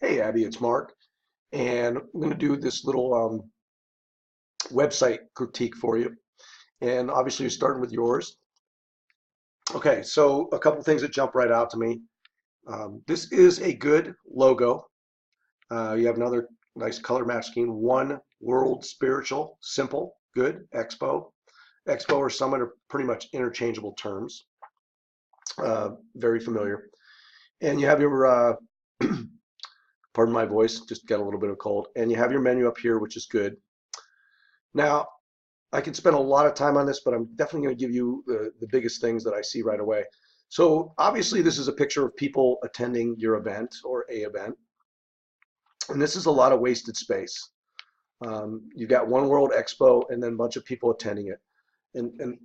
Hey Abby, it's Mark, and I'm going to do this little website critique for you. And obviously, you're starting with yours. Okay, so a couple things that jump right out to me. This is a good logo. You have another nice color match scheme. One World Spiritual, simple, good. Expo. Expo or Summit are pretty much interchangeable terms. Very familiar. And you have your, pardon my voice, just got a little bit of cold. And you have your menu up here, which is good. Now, I could spend a lot of time on this, but I'm definitely going to give you the biggest things that I see right away. So obviously this is a picture of people attending your event or a event. And this is a lot of wasted space. You've got One World Expo and then a bunch of people attending it. And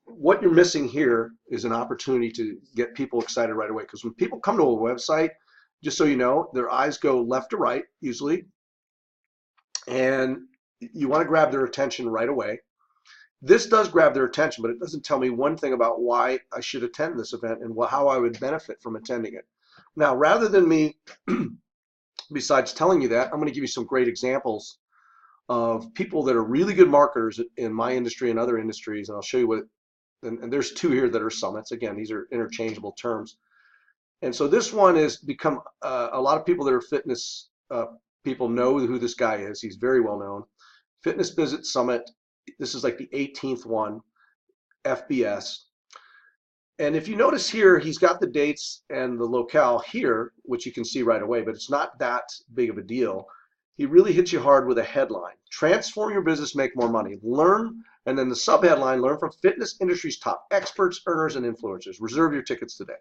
what you're missing here is an opportunity to get people excited right away. Because when people come to a website, just so you know, their eyes go left to right usually. And you want to grab their attention right away. This does grab their attention, but it doesn't tell me one thing about why I should attend this event and how I would benefit from attending it. Now, rather than me, besides telling you that, I'm going to give you some great examples of people that are really good marketers in my industry and other industries, and I'll show you what, and there's two here that are summits. Again, these are interchangeable terms. And so this one has become, a lot of people that are fitness people know who this guy is. He's very well known. Fitness Visit Summit. This is like the 18th one, FBS. And if you notice here, he's got the dates and the locale here, which you can see right away, but it's not that big of a deal. He really hits you hard with a headline. Transform your business, make more money. Learn, and then the subheadline, learn from fitness industry's top experts, earners, and influencers. Reserve your tickets today.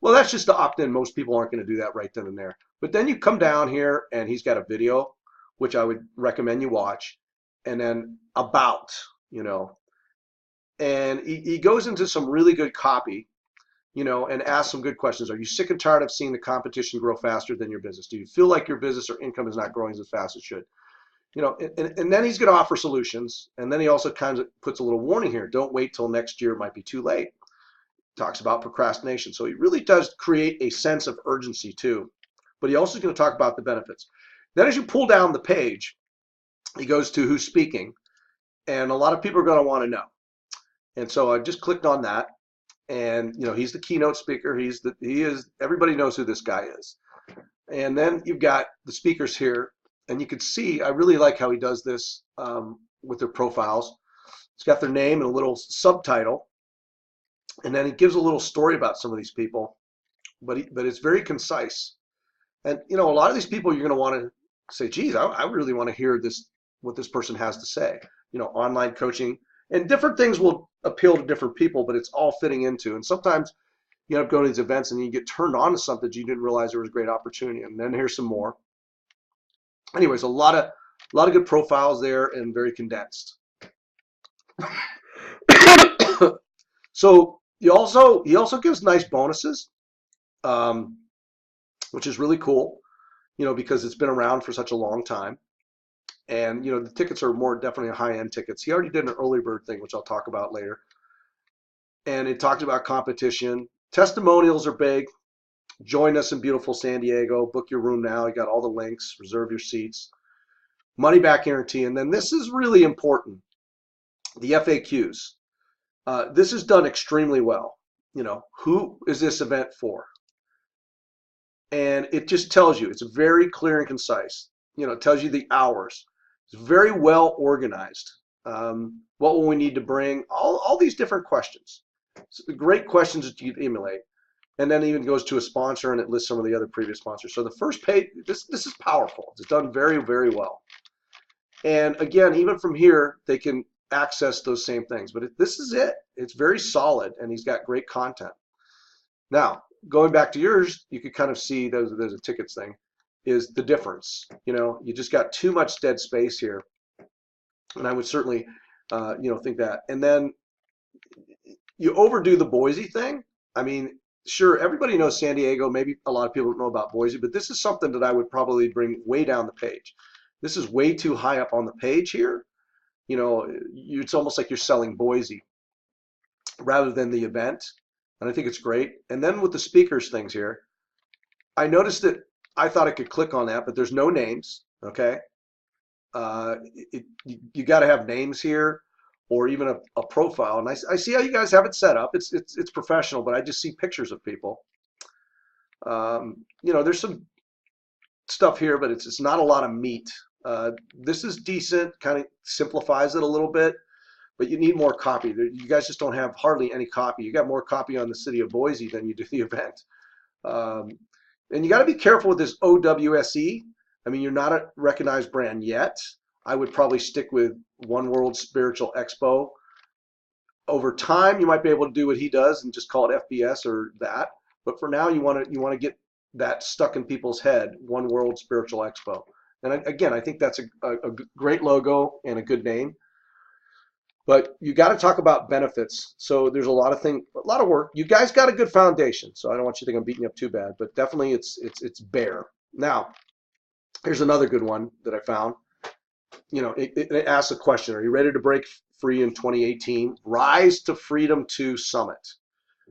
Well, that's just to opt in. Most people aren't going to do that right then and there. But then you come down here and he's got a video, which I would recommend you watch, and then about, you know, and he goes into some really good copy, you know, and asks some good questions. Are you sick and tired of seeing the competition grow faster than your business? Do you feel like your business or income is not growing as fast as it should? You know, and then he's going to offer solutions. And then he also kind of puts a little warning here. Don't wait till next year. It might be too late. Talks about procrastination. So he really does create a sense of urgency too. But he also is going to talk about the benefits. Then as you pull down the page, he goes to who's speaking. And a lot of people are going to want to know. And so I just clicked on that. And you know, he's the keynote speaker. He is, everybody knows who this guy is. And then you've got the speakers here. And you can see, I really like how he does this with their profiles. It's got their name and a little subtitle. And then he gives a little story about some of these people, but it's very concise. And you know, a lot of these people you're going to want to say, geez, I really want to hear what this person has to say. You know, online coaching and different things will appeal to different people, but it's all fitting into. And sometimes you end up going to these events and you get turned on to something you didn't realize there was a great opportunity. And then here's some more. Anyways, a lot of good profiles there and very condensed. So he also gives nice bonuses, which is really cool, you know, because it's been around for such a long time. And you know, the tickets are definitely high-end tickets. He already did an early bird thing, which I'll talk about later. And it talked about competition. Testimonials are big. Join us in beautiful San Diego. Book your room now. You got all the links. Reserve your seats. Money back guarantee. And then this is really important. The FAQs. This is done extremely well. You know, who is this event for? And it just tells you. It's very clear and concise. You know, it tells you the hours. It's very well organized. What will we need to bring? All these different questions. So great questions that you emulate. And then it even goes to a sponsor and it lists some of the other previous sponsors. So the first page, this is powerful. It's done very, very well. And again, even from here, they can access those same things. But this is it. It's very solid and he's got great content. Now, going back to yours, you could kind of see there's a tickets thing, is the difference. You know, you just got too much dead space here. And I would certainly, you know, think that. And then you overdo the Boise thing. I mean, sure, everybody knows San Diego. Maybe a lot of people don't know about Boise, but this is something that I would probably bring way down the page. This is way too high up on the page here. You know, it's almost like you're selling Boise rather than the event. And I think it's great. And then with the speakers things here, I noticed that I thought I could click on that, but there's no names. Okay. You got to have names here, or even a profile. And I see how you guys have it set up. It's professional, but I just see pictures of people. You know, there's some stuff here, but it's not a lot of meat. This is decent, kind of simplifies it a little bit, but you need more copy. You guys just don't have hardly any copy. You got more copy on the city of Boise than you do the event. And you got to be careful with this OWSE. I mean, you're not a recognized brand yet. I would probably stick with One World Spiritual Expo. Over time, you might be able to do what he does and just call it FBS or that. But for now, you want to get that stuck in people's head, One World Spiritual Expo. And again, I think that's a great logo and a good name. But you got to talk about benefits. So there's a lot of work. You guys got a good foundation, so I don't want you to think I'm beating you up too bad. But definitely, it's bare. Now, here's another good one that I found. You know, it asks a question: are you ready to break free in 2018? Rise to Freedom 2 Summit.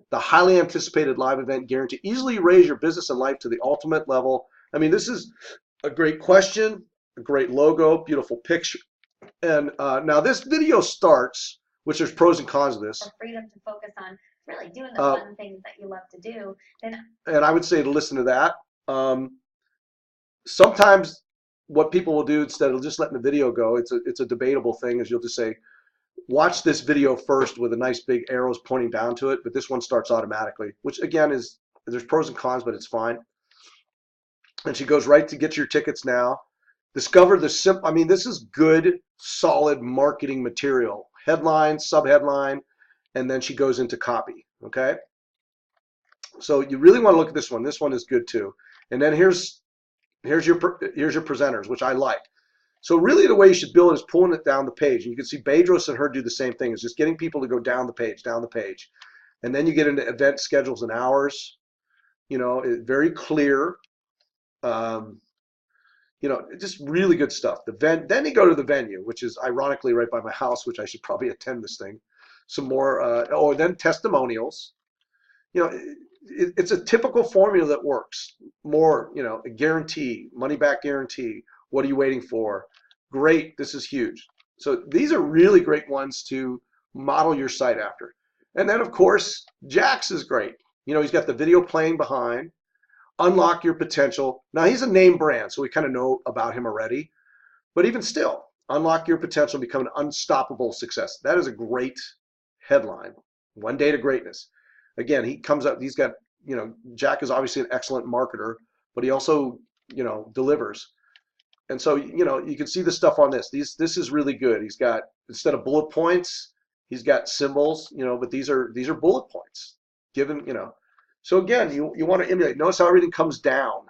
The highly anticipated live event guaranteed to easily raise your business and life to the ultimate level. I mean, this is a great question, a great logo, beautiful picture. And now this video starts, which there's pros and cons of this. For freedom to focus on really doing the fun things that you love to do. And I would say to listen to that. Sometimes what people will do instead of just letting the video go, it's a debatable thing, is you'll just say, watch this video first with a nice big arrows pointing down to it, but this one starts automatically, which again is, there's pros and cons, but it's fine. And she goes right to get your tickets now. Discover the I mean, this is good, solid marketing material. Headline, subheadline, and then she goes into copy, okay? So you really want to look at this one. This one is good too. And then here's your presenters, which I like. So really the way you should build it is pulling it down the page. And you can see Bedros and her do the same thing. It's just getting people to go down the page. And then you get into event schedules and hours. You know, very clear. You know, just really good stuff. Then you go to the venue, which is ironically right by my house, which I should probably attend this thing. Some more, then testimonials. You know, it's a typical formula that works. More, you know, a guarantee, money back guarantee. What are you waiting for? Great, this is huge. So these are really great ones to model your site after. And then of course, Jax is great. You know, he's got the video playing behind. Unlock your potential. Now he's a name brand, so we kind of know about him already. But even still, unlock your potential, become an unstoppable success. That is a great headline. One day to greatness. Again, he comes up, he's got, you know, Jack is obviously an excellent marketer, but he also, you know, delivers. And so, you know, you can see the stuff on this. This is really good. He's got, instead of bullet points, he's got symbols, you know, but these are bullet points given, you know. So again, you want to emulate. Notice how everything comes down,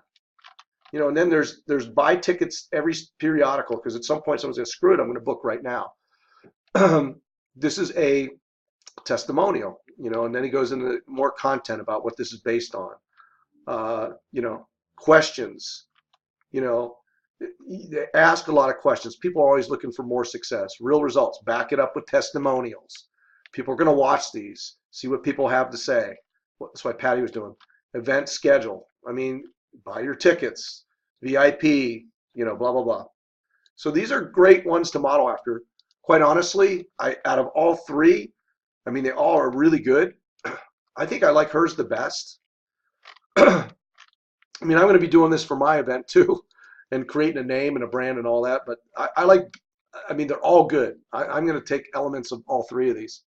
you know, and then there's buy tickets every periodical, because at some point someone's going to screw it. I'm going to book right now. This is a testimonial, you know, and then he goes into more content about what this is based on. You know, questions, you know, they ask a lot of questions. People are always looking for more success, real results. Back it up with testimonials. People are going to watch these, see what people have to say. That's what Patty was doing. Event schedule. I mean, buy your tickets, VIP, you know, blah, blah, blah. So these are great ones to model after. Quite honestly, out of all three, I mean, they all are really good. I think I like hers the best. I mean, I'm going to be doing this for my event too, and creating a name and a brand and all that. But I mean, they're all good. I'm going to take elements of all three of these.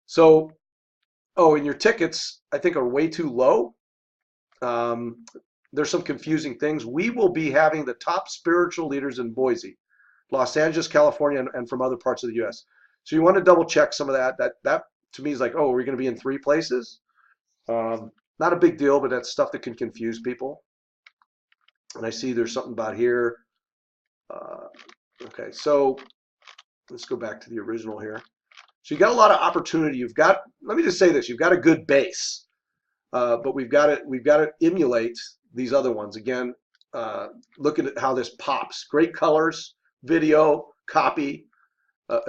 So, oh, and your tickets, I think, are way too low. There's some confusing things. We will be having the top spiritual leaders in Boise, Los Angeles, California, and from other parts of the U.S. So you want to double check some of that. That to me is like, oh, we're going to be in 3 places. Not a big deal, but that's stuff that can confuse people. And I see there's something about here. Okay, so let's go back to the original here. So you got a lot of opportunity. You've got, let me just say this, you've got a good base, but we've got to emulate these other ones. Again, looking at how this pops. Great colors, video, copy.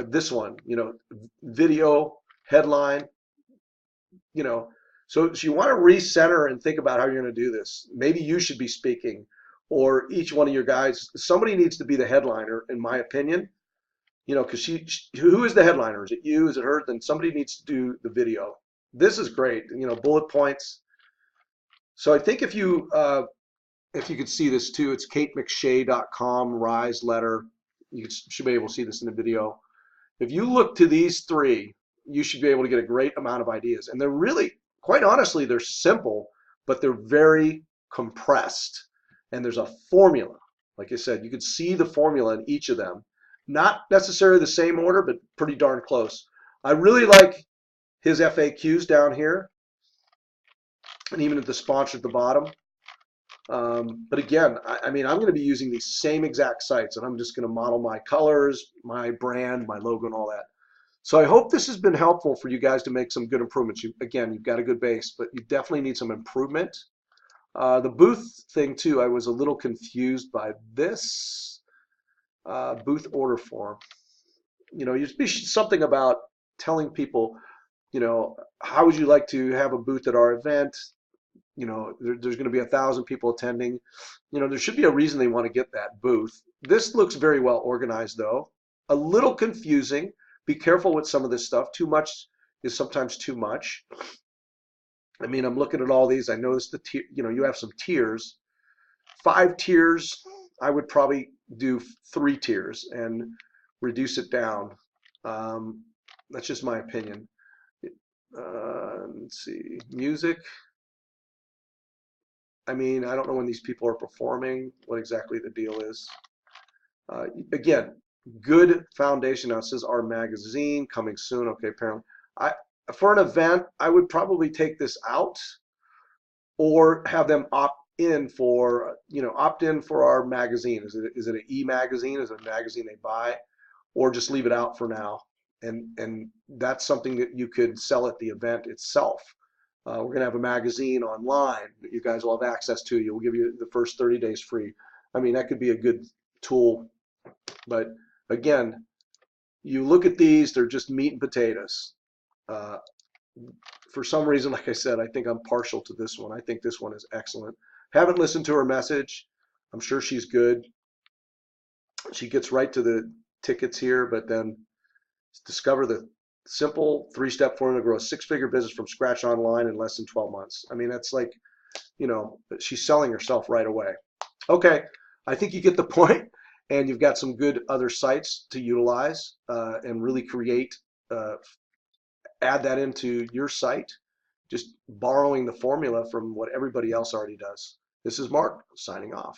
This one, you know, video, headline, you know, So you want to recenter and think about how you're going to do this. Maybe you should be speaking, or each one of your guys. Somebody needs to be the headliner, in my opinion. Because who is the headliner? Is it you? Is it her? Then somebody needs to do the video. This is great. Bullet points. So I think if you could see this too, it's katemcshay.com, Rise letter. Should be able to see this in the video. If you look to these three, you should be able to get a great amount of ideas. And they're really, quite honestly, they're simple, but they're very compressed. And there's a formula. Like I said, you could see the formula in each of them. Not necessarily the same order, but pretty darn close. I really like his FAQs down here, and even at the sponsor at the bottom. But again, I mean, I'm going to be using these same exact sites, and I'm just going to model my colors, my brand, my logo, and all that. So I hope this has been helpful for you guys to make some good improvements. Again, you've got a good base, but you definitely need some improvement. The booth thing too, I was a little confused by this booth order form. You'd be something about telling people, how would you like to have a booth at our event? There's going to be 1,000 people attending. There should be a reason they want to get that booth. This looks very well organized, though. A little confusing. Be careful with some of this stuff. Too much is sometimes too much. I mean, I'm looking at all these. I noticed you have some tiers. 5 tiers. I would probably do 3 tiers and reduce it down. That's just my opinion. Let's see. Music. I mean, I don't know when these people are performing, what exactly the deal is. Again, good foundation. Now it says our magazine coming soon. Okay, apparently. For an event, I would probably take this out or have them opt in for our magazine. Is it an e-magazine? Is it a magazine they buy? Or just leave it out for now. And that's something that you could sell at the event itself. We're going to have a magazine online that you guys will have access to. We'll give you the first 30 days free. I mean, that could be a good tool. But again, you look at these, they're just meat and potatoes. For some reason, like I said, I think I'm partial to this one. I think this one is excellent. Haven't listened to her message. I'm sure she's good. She gets right to the tickets here, but then discover the simple 3-step formula to grow a 6-figure business from scratch online in less than 12 months. I mean, that's like, she's selling herself right away. Okay, I think you get the point, and you've got some good other sites to utilize and really create, add that into your site, just borrowing the formula from what everybody else already does. This is Mark signing off.